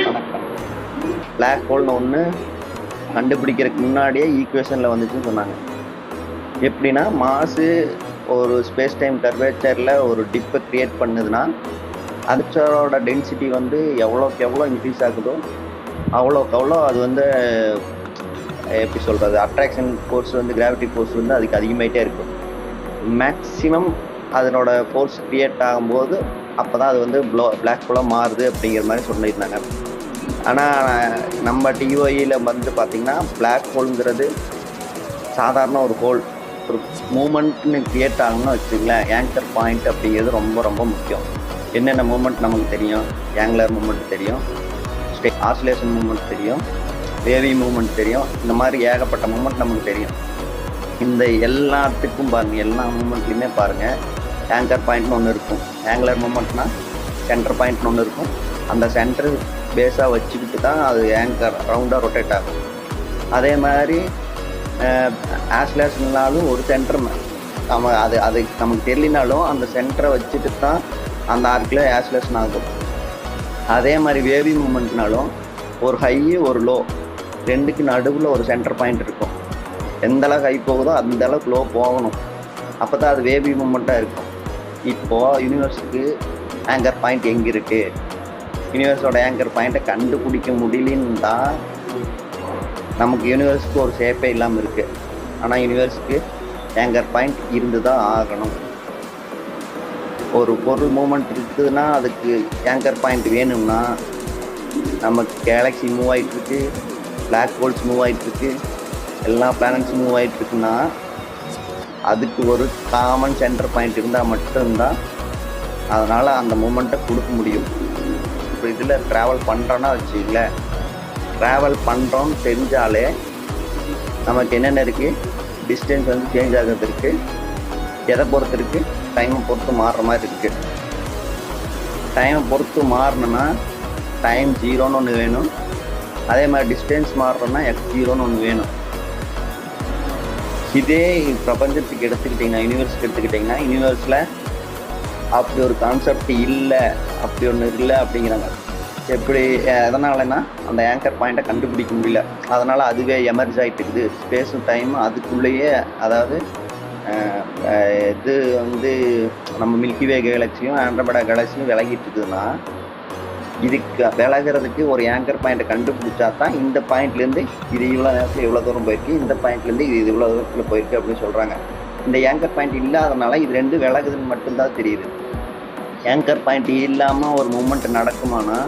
வணக்கம். பிளாக் ஹோல்னு ஒன்று கண்டுபிடிக்கிறதுக்கு முன்னாடியே ஈக்குவேஷனில் வந்துச்சுன்னு சொன்னாங்க. எப்படின்னா மாசு ஒரு ஸ்பேஸ் டைம் கர்வேச்சரில் ஒரு டிப்பை க்ரியேட் பண்ணுதுன்னா அதோட டென்சிட்டி வந்து எவ்வளோக்கு எவ்வளோ இன்க்ரீஸ் ஆகுதோ அவ்வளோக்கு அவ்வளோ அது வந்து எப்படி சொல்கிறது, அட்ராக்ஷன் ஃபோர்ஸ் வந்து கிராவிட்டி ஃபோர்ஸ் வந்து அதுக்கு அதிகமாகிட்டே இருக்கும். மேக்ஸிமம் அதனோட ஃபோர்ஸ் க்ரியேட் ஆகும்போது அப்போ தான் அது வந்து பிளாக் ஹோலாக மாறுது அப்படிங்கிற மாதிரி சொல்லியிருந்தாங்க. ஆனால் நம்ம டிஓஇயில் வந்து பார்த்திங்கன்னா பிளாக் ஹோலுங்கிறது சாதாரண ஒரு ஹோல். ஒரு மூமெண்ட்னு க்ரியேட் ஆகணும்னு வச்சுங்களேன், ஆங்கர் பாயிண்ட் அப்படிங்கிறது ரொம்ப ரொம்ப முக்கியம். என்னென்ன மூமெண்ட் நமக்கு தெரியும், ஆங்குலர் மூமெண்ட் தெரியும், ஆசிலேஷன் மூமெண்ட் தெரியும், வேவி மூமெண்ட் தெரியும், இந்த மாதிரி ஏகப்பட்ட மூமெண்ட் நமக்கு தெரியும். இந்த எல்லாத்துக்கும் பாருங்கள், எல்லா மூமெண்ட்லையுமே பாருங்கள் ஆங்கர் பாயிண்ட்னு ஒன்று இருக்கும். ஆங்குலர் மூமெண்ட்னா சென்டர் பாயிண்ட்னு ஒன்று இருக்கும். அந்த சென்டர் பேஸாக வச்சுக்கிட்டு தான் அது ஆங்கர் ரவுண்டாக ரொட்டேட் ஆகும். அதே மாதிரி ஆஸ்லேஷன்னாலும் ஒரு சென்டர் நம்ம அது நமக்கு தெரியலினாலும் அந்த சென்டரை வச்சுட்டு தான் அந்த ஆர்க்கில் ஆஸ்லேஷன் ஆகும். அதே மாதிரி வேவி மூமெண்ட்னாலும் ஒரு ஹை ஒரு லோ, ரெண்டுக்கு நடுவில் ஒரு சென்டர் பாயிண்ட் இருக்கும். எந்த அளவுக்கு ஹை போகுதோ அந்த அளவுக்கு லோ போகணும், அப்போ தான் அது வேவி மூமெண்ட்டாக இருக்கும். இப்போது யூனிவர்ஸுக்கு ஆங்கர் பாயிண்ட் எங்கே இருக்குது, யூனிவர்ஸோட ஆங்கர் பாயிண்ட்டை கண்டுபிடிக்க முடியலன்னு தான் நமக்கு யூனிவர்ஸுக்கு ஒரு ஷேப்பே இல்லாமல் இருக்குது. ஆனால் யூனிவர்ஸுக்கு ஆங்கர் பாயிண்ட் இருந்து தான் ஆகணும். ஒரு பொருள் மூமெண்ட் இருக்குதுன்னா அதுக்கு ஆங்கர் பாயிண்ட் வேணும்னா, நமக்கு கேலக்ஸி மூவ் ஆகிட்டுருக்கு, பிளாக் ஹோல்ஸ் மூவ் ஆகிட்டுருக்கு, எல்லா பிளானட்ஸ் மூவ் ஆகிட்டுருக்குன்னா அதுக்கு ஒரு காமன் சென்டர் பாயிண்ட் இருந்தால் மட்டும்தான் அதனால் அந்த மூமெண்ட்டை கொடுக்க முடியும். இப்போ இதில் ட்ராவல் பண்ணுறோன்னா வச்சுங்களேன், ட்ராவல் பண்ணுறோன்னு தெரிஞ்சாலே நமக்கு என்னென்ன இருக்குது, டிஸ்டன்ஸ் வந்து சேஞ்ச் ஆகிறது இருக்குது, எதை பொறுத்து இருக்குது, டைமை பொறுத்து மாறுற மாதிரி இருக்குது. டைமை பொறுத்து மாறணுன்னா டைம் ஜீரோன்னு ஒன்று வேணும். அதே மாதிரி டிஸ்டன்ஸ் மாறுறோன்னா x0ன்னு ஒன்று வேணும். இதே பிரபஞ்சத்துக்கு எடுத்துக்கிட்டிங்கன்னா, யூனிவர்ஸுக்கு எடுத்துக்கிட்டிங்கன்னா, யூனிவர்ஸில் அப்படி ஒரு கான்செப்ட் இல்லை, அப்படி ஒன்று இல்லை அப்படிங்கிறாங்க. எப்படி எதனாலன்னா அந்த ஆங்கர் பாயிண்ட்டை கண்டுபிடிக்க முடியல, அதனால் அதுவே எமர்ஜ் ஆகிட்டு இருக்குது. ஸ்பேஸும் டைமும் அதுக்குள்ளேயே, அதாவது இது வந்து நம்ம மில்கிவே கேலக்சியும் ஆண்ட்ரோமேடா கேலக்சியும் விலகிட்டு இருக்குதுன்னா, இதுக்கு விலகிறதுக்கு ஒரு ஆங்கர் பாயிண்ட்டை கண்டுபிடிச்சா தான் இந்த பாயிண்ட்லேருந்து இது இவ்வளோ நேரத்தில் இவ்வளோ தூரம் போயிருக்கு, இந்த பாயிண்ட்லேருந்து இது இவ்வளோ தூரத்தில் போயிருக்கு அப்படின்னு சொல்கிறாங்க. இந்த ஆங்கர் பாயிண்ட் இல்லாதனால இது ரெண்டு விலகுதுன்னு மட்டும்தான் தெரியுது. ஆங்கர் பாயிண்ட் இல்லாமல் ஒரு மூமெண்ட் நடக்குமானா